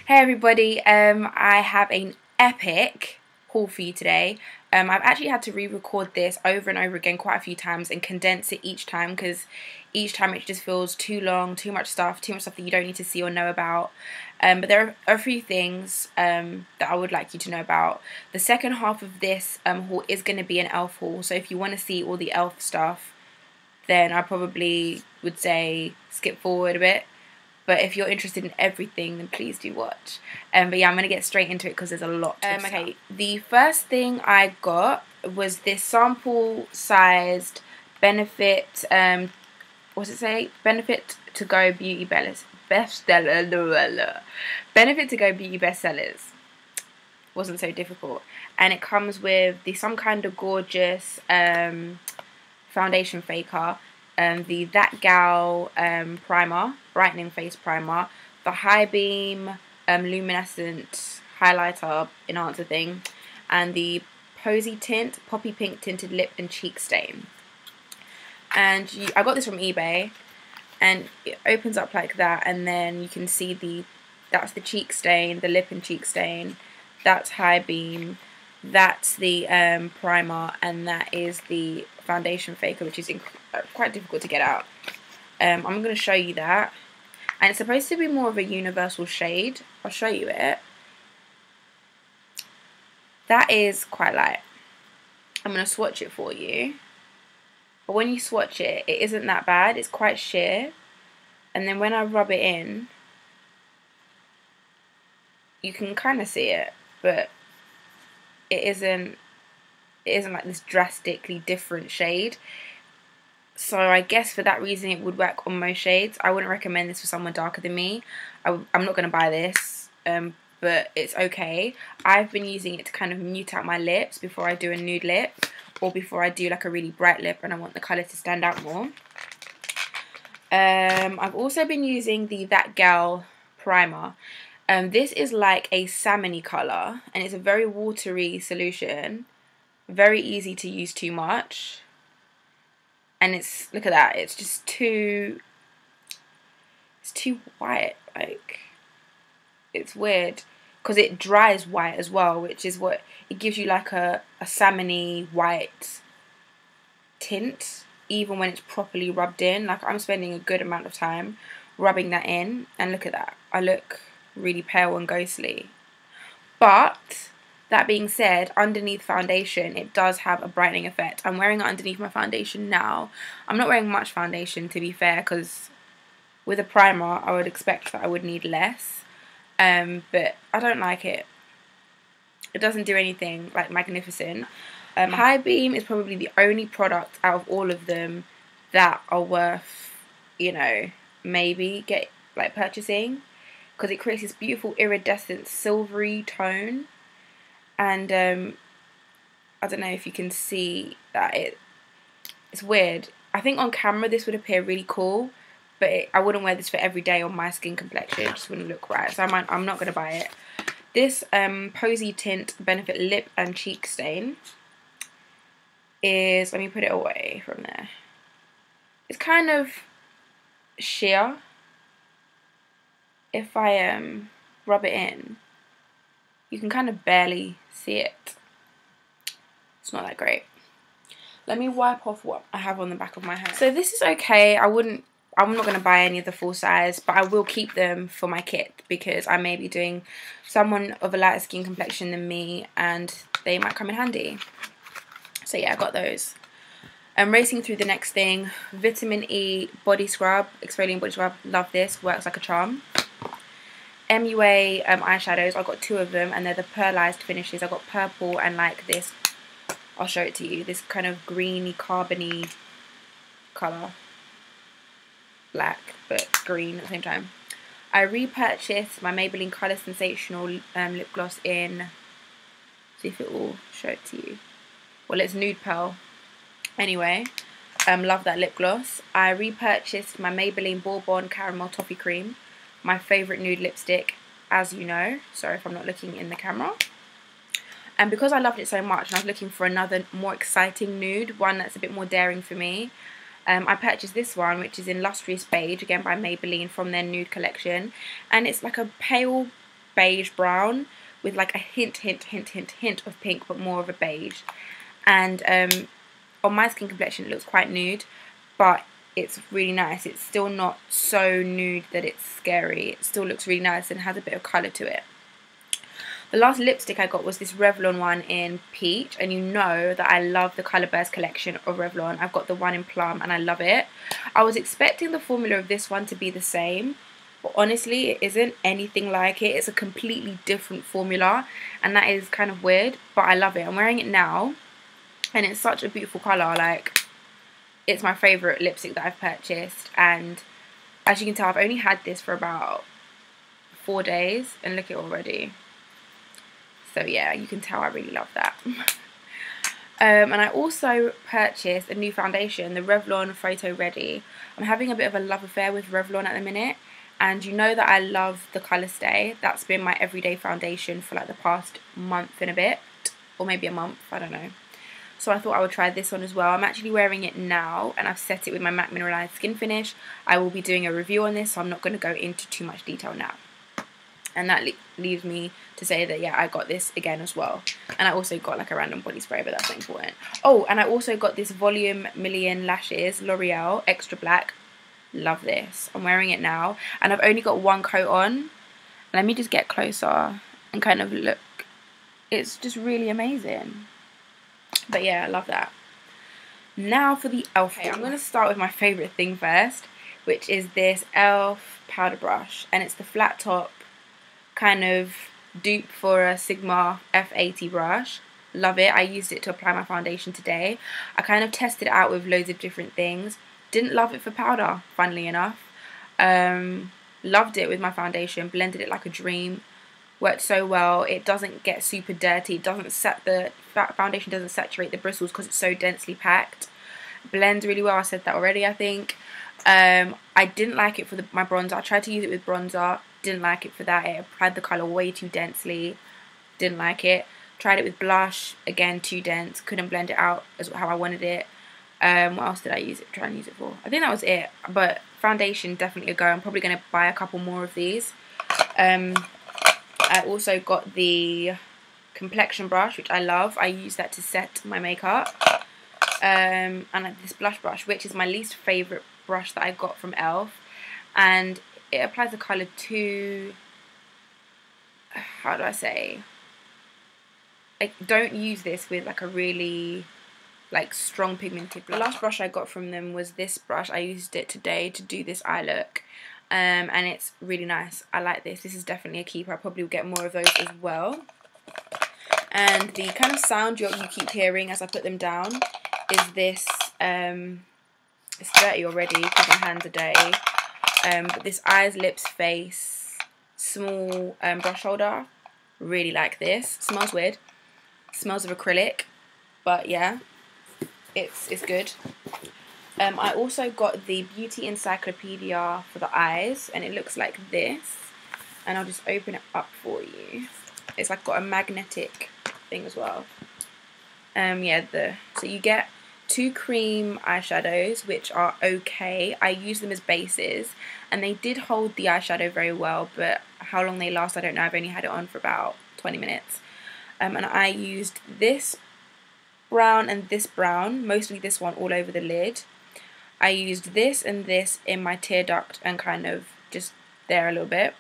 Hey everybody, I have an epic haul for you today. I've actually had to re-record this over and over again quite a few times and condense it each time because each time it just feels too long, too much stuff that you don't need to see or know about. But there are a few things that I would like you to know about. The second half of this haul is going to be an elf haul, so if you want to see all the elf stuff, then I probably would say skip forward a bit. But if you're interested in everything, then please do watch. But yeah, I'm going to get straight into it because there's a lot of stuff. Okay, the first thing I got was this sample-sized Benefit, what's it say? Benefit to Go Beauty bestseller. Benefit to Go Beauty bestsellers. Wasn't so difficult. And it comes with some kind of gorgeous foundation faker. The That Gal primer, brightening face primer, the High Beam luminescent highlighter enhancer thing, and the Posy Tint Poppy Pink tinted lip and cheek stain. And I got this from eBay, and it opens up like that, and then you can see that's the cheek stain, the lip and cheek stain, that's High Beam, that's the primer, and that is the foundation faker, which is quite difficult to get out. I'm going to show you that, and it's supposed to be more of a universal shade. I'll show you it. That is quite light. I'm going to swatch it for you, but when you swatch it, it isn't that bad. It's quite sheer, and then when I rub it in, you can kind of see it, but it isn't like this drastically different shade. So I guess for that reason it would work on most shades. I wouldn't recommend this for someone darker than me. I'm not going to buy this, but it's okay. I've been using it to kind of mute out my lips before I do a nude lip, or before I do like a really bright lip and I want the colour to stand out more. I've also been using the That Gal primer. This is like a salmony colour, and it's a very watery solution. Very easy to use too much. And look at that, it's just too white. Like, it's weird because it dries white as well, which is what it gives you, like a salmony white tint even when it's properly rubbed in. Like, I'm spending a good amount of time rubbing that in, and look at that, I look really pale and ghostly. But that being said, underneath foundation, it does have a brightening effect. I'm wearing it underneath my foundation now. I'm not wearing much foundation, to be fair, because with a primer, I would expect that I would need less. But I don't like it. It doesn't do anything like magnificent. High Beam is probably the only product out of all of them that are worth, you know, maybe purchasing, because it creates this beautiful iridescent silvery tone. And I don't know if you can see that it's weird. I think on camera this would appear really cool, but I wouldn't wear this for every day on my skin complexion. It just wouldn't look right, so I'm not going to buy it. This Posy Tint Benefit Lip and Cheek Stain is, let me put it away from there. It's kind of sheer. If I rub it in, you can kind of barely see it. It's not that great. Let me wipe off what I have on the back of my hair. So this is okay. I'm not going to buy any of the full size, but I will keep them for my kit because I may be doing someone of a lighter skin complexion than me, and they might come in handy. So yeah, I got those. I'm racing through the next thing. Vitamin E body scrub, exfoliating body scrub. Love this. Works like a charm. MUA eyeshadows, I got 2 of them, and they're the pearlized finishes. I got purple and like this, I'll show it to you, this kind of greeny, carbony colour. Black, but green at the same time. I repurchased my Maybelline Colour Sensational lip gloss in, see if it will show it to you. Well, it's Nude Pearl. Anyway, love that lip gloss. I repurchased my Maybelline Bourbon Caramel Toffee Cream. My favourite nude lipstick, as you know. Sorry if I'm not looking in the camera. And because I loved it so much and I was looking for another more exciting nude, one that's a bit more daring for me, I purchased this one, which is in Lustrous Beige, again by Maybelline, from their nude collection. And it's like a pale beige brown with like a hint of pink, but more of a beige. And on my skin complexion it looks quite nude, but it's really nice. It's still not so nude that it's scary. It still looks really nice and has a bit of colour to it. The last lipstick I got was this Revlon one in Peach, and you know that I love the Colour Burst collection of Revlon. I've got the one in Plum and I love it. I was expecting the formula of this one to be the same, but honestly it isn't anything like it. It's a completely different formula, and that is kind of weird, but I love it. I'm wearing it now and it's such a beautiful colour. Like, it's my favourite lipstick that I've purchased, and as you can tell I've only had this for about 4 days and look at it already. So yeah, you can tell I really love that. And I also purchased a new foundation, the Revlon Photo Ready. I'm having a bit of a love affair with Revlon at the minute, and you know that I love the Colour Stay. That's been my everyday foundation for like the past month and a bit, or maybe a month, I don't know. So I thought I would try this one as well. I'm actually wearing it now, and I've set it with my MAC Mineralized Skin Finish. I will be doing a review on this, so I'm not going to go into too much detail now. And that leaves me to say that, yeah, I got this again as well. And I also got like a random body spray, but that's not important. Oh, and I also got this Volume Million Lashes L'Oreal Extra Black. Love this. I'm wearing it now, and I've only got one coat on. Let me just get closer and kind of look. It's just really amazing. But yeah, I love that. Now for the e.l.f. Okay, I'm going to start with my favourite thing first, which is this e.l.f. powder brush. And it's the flat top kind of dupe for a Sigma F80 brush. Love it. I used it to apply my foundation today. I kind of tested it out with loads of different things. Didn't love it for powder, funnily enough. Loved it with my foundation. Blended it like a dream. Worked so well. It doesn't get super dirty. It doesn't the foundation doesn't saturate the bristles because it's so densely packed. Blends really well. I said that already, I think. I didn't like it for my bronzer. I tried to use it with bronzer. Didn't like it for that. It applied the colour way too densely. Didn't like it. Tried it with blush. Again, too dense. Couldn't blend it out as how I wanted it. What else did I try and use it for? I think that was it. But foundation, definitely a go. I'm probably going to buy a couple more of these. I also got the complexion brush, which I love. I use that to set my makeup. And this blush brush, which is my least favourite brush that I got from e.l.f. And it applies the colour to, how do I say, like, don't use this with like a really like strong pigmented blush. The last brush I got from them was this brush. I used it today to do this eye look. And it's really nice. I like this. This is definitely a keeper. I probably will get more of those as well. And the kind of sound you keep hearing as I put them down is this. It's dirty already because my hands are dirty. But this eyes, lips, face, small brush holder. Really like this. Smells weird. Smells of acrylic. But yeah, it's good. I also got the Beauty Encyclopedia for the eyes, and it looks like this. And I'll just open it up for you. It's like got a magnetic thing as well. Yeah, so you get 2 cream eyeshadows, which are okay. I use them as bases, and they did hold the eyeshadow very well, but how long they last, I don't know. I've only had it on for about 20 minutes. And I used this brown and this brown, mostly this one all over the lid. I used this and this in my tear duct and kind of just there a little bit.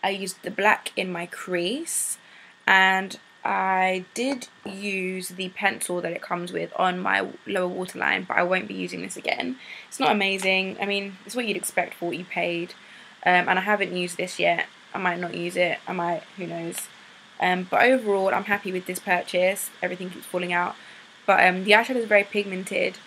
I used the black in my crease, and I did use the pencil that it comes with on my lower waterline, but I won't be using this again. It's not amazing. I mean, it's what you'd expect for what you paid. And I haven't used this yet. I might not use it. I might, who knows. But overall, I'm happy with this purchase. Everything keeps falling out. But the eyeshadow is very pigmented,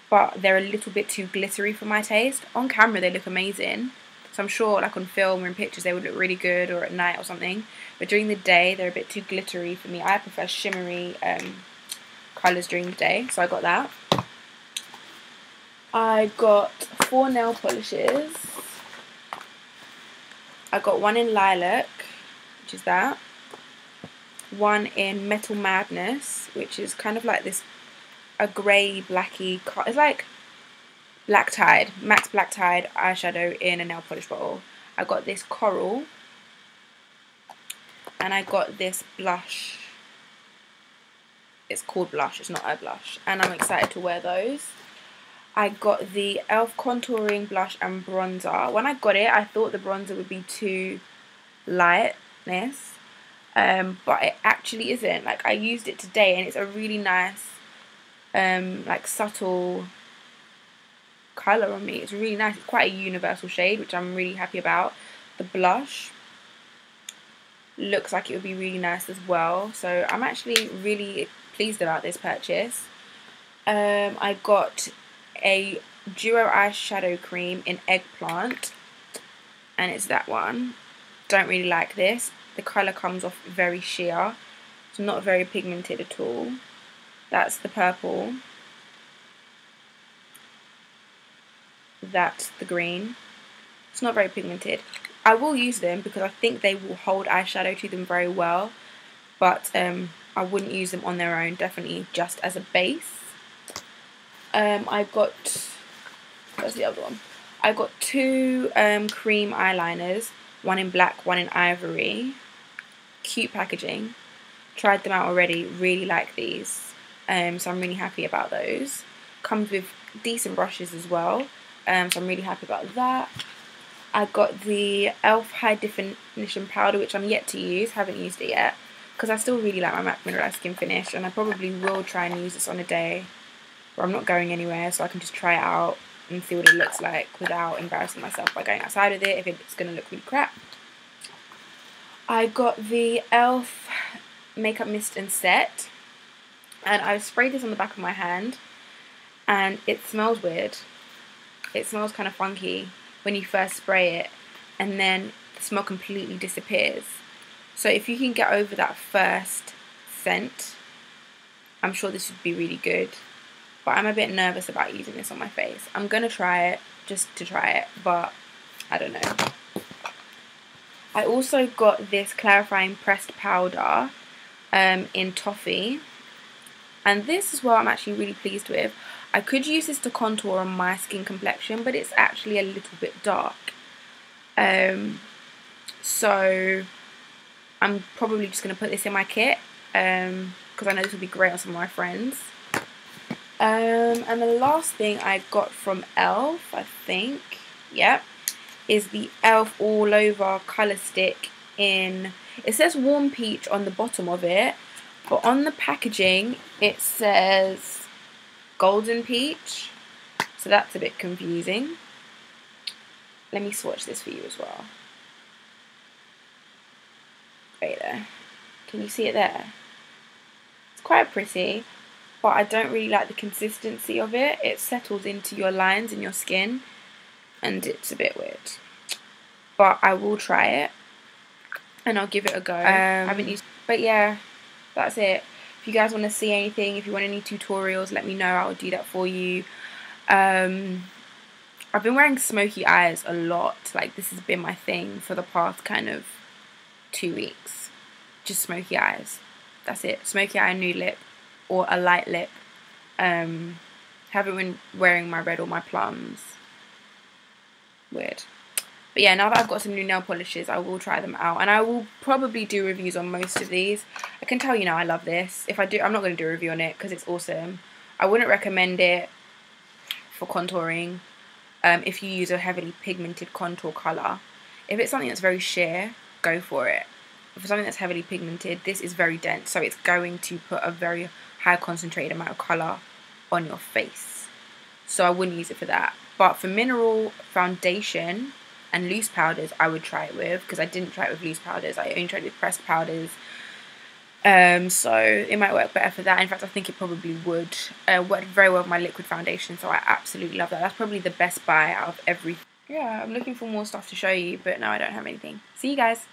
but they're a little bit too glittery for my taste. On camera, they look amazing. So I'm sure, like on film or in pictures, they would look really good, or at night or something. But during the day, they're a bit too glittery for me. I prefer shimmery colours during the day, so I got that. I got 4 nail polishes. I got one in Lilac, which is that. One in Metal Madness, which is kind of like this, a grey, blacky, it's like Black Tide, Max Black Tide eyeshadow in a nail polish bottle. I got this Coral, and I got this blush. It's called blush, it's not a blush, and I'm excited to wear those. I got the e.l.f. contouring blush and bronzer. When I got it, I thought the bronzer would be too lightness, but it actually isn't. Like, I used it today and it's a really nice like subtle colour on me. It's really nice. It's quite a universal shade, which I'm really happy about. The blush looks like it would be really nice as well, so I'm actually really pleased about this purchase. I got a duo eyeshadow cream in Eggplant, and it's that one. Don't really like this. The colour comes off very sheer. It's not very pigmented at all. That's the purple. That's the green. It's not very pigmented. I will use them because I think they will hold eyeshadow to them very well, but I wouldn't use them on their own, definitely just as a base. I got, what's the other one? I got two cream eyeliners, one in black, one in ivory. Cute packaging. Tried them out already, really like these, so I'm really happy about those. Comes with decent brushes as well, so I'm really happy about that. I got the e.l.f. High Definition Powder, which I'm yet to use, haven't used it yet, because I still really like my matte mineralized skin finish, and I probably will try and use this on a day where I'm not going anywhere, so I can just try it out and see what it looks like without embarrassing myself by going outside with it if it's going to look really crap. I got the e.l.f. Makeup Mist and Set, and I sprayed this on the back of my hand, and it smells weird. It smells kind of funky when you first spray it, and then the smell completely disappears. So if you can get over that first scent, I'm sure this would be really good. But I'm a bit nervous about using this on my face. I'm going to try it, just to try it, but I don't know. I also got this clarifying pressed powder in Toffee, and this is what I'm actually really pleased with. I could use this to contour on my skin complexion, but it's actually a little bit dark. So I'm probably just going to put this in my kit, because I know this will be great on some of my friends. And the last thing I got from e.l.f., I think, yep, is the e.l.f. All Over Colour Stick in, it says Warm Peach on the bottom of it, but on the packaging it says Golden Peach, so that's a bit confusing. Let me swatch this for you as well. Right there. Can you see it there? It's quite pretty, but I don't really like the consistency of it. It settles into your lines in your skin, and it's a bit weird. But I will try it, and I'll give it a go. I haven't used, but yeah, that's it. If you guys want to see anything, if you want any tutorials, let me know. I will do that for you. I've been wearing smoky eyes a lot. Like, this has been my thing for the past kind of 2 weeks. Just smoky eyes. That's it. Smoky eye, nude lip, or a light lip. Haven't been wearing my red or my plums. Weird. But yeah, now that I've got some new nail polishes, I will try them out. And I will probably do reviews on most of these. I can tell you now I love this. If I do, I'm not going to do a review on it because it's awesome. I wouldn't recommend it for contouring if you use a heavily pigmented contour colour. If it's something that's very sheer, go for it. If it's something that's heavily pigmented, this is very dense. So it's going to put a very high concentrated amount of colour on your face. So I wouldn't use it for that. But for mineral foundation and loose powders, I would try it with, because I didn't try it with loose powders. I only tried it with pressed powders. So it might work better for that. In fact, I think it probably would. Work very well with my liquid foundation, so I absolutely love that. That's probably the best buy out of everything. Yeah, I'm looking for more stuff to show you, but no, I don't have anything. See you guys.